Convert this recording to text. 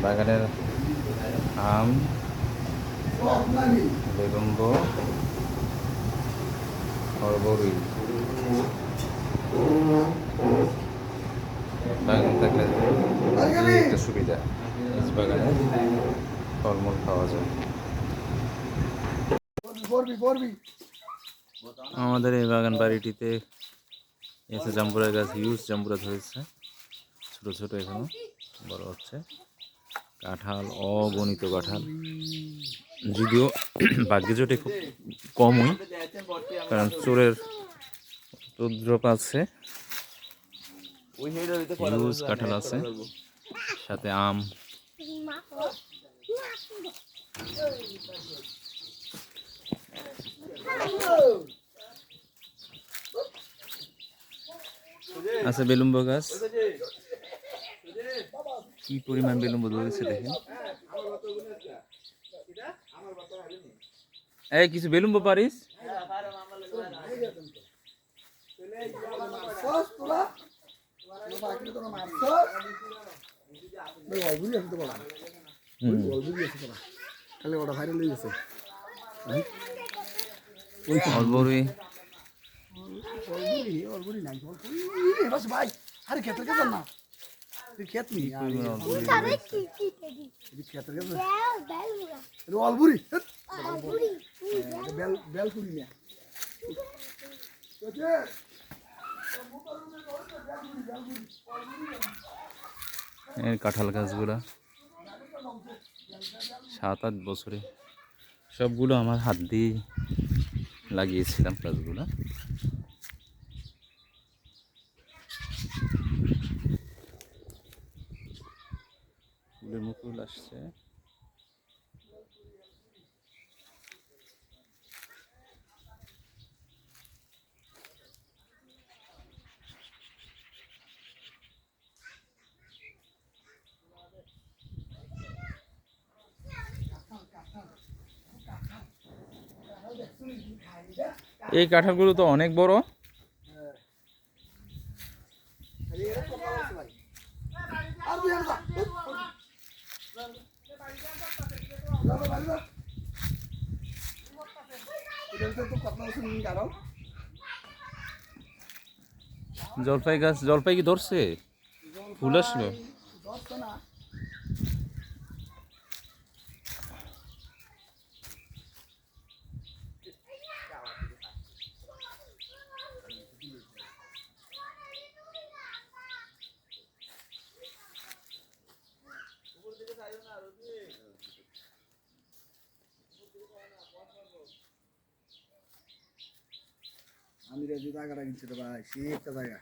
বাগানের আম, বেগুম্ব, বরবরি বাগান থাকলে এই একটা সুবিধা, নিজ বাগানে ফলমূল পাওয়া যায়। আমাদের এই বাগান বাড়িটিতে এসে জাম্বুরা গাছ, হিউজ জাম্বুরা ধরেছে, ছোট ছোট এখনো বড় হচ্ছে। কাঁঠাল, অগণিত কাঁঠাল, যদিও ভাগ্যে জোটে খুব কমই, কারণ চোরের উপদ্রব আছে। হিউজ কাঁঠাল আছে, সাথে আম। আছে বেলুম্ব গাছ, কি পরিমাণ বেলুম্ব ধরেছে দেখেন। এই কিছু বেলুম্ব পারিস? কাঁঠাল গাছগুলা 7-8 বছরে সবগুলো আমার হাত দিয়ে লাগিয়েছিলাম গাছগুলো। ফুলের মুকুল আসছে। এই কাঁঠালগুলো তো অনেক বড়। জলপাই গাছ, জলপাই কি ধরছে? ফুল আসলো? আমি রেডি জায়গাটা কিনছি রে ভাই, সেই একটা জায়গা।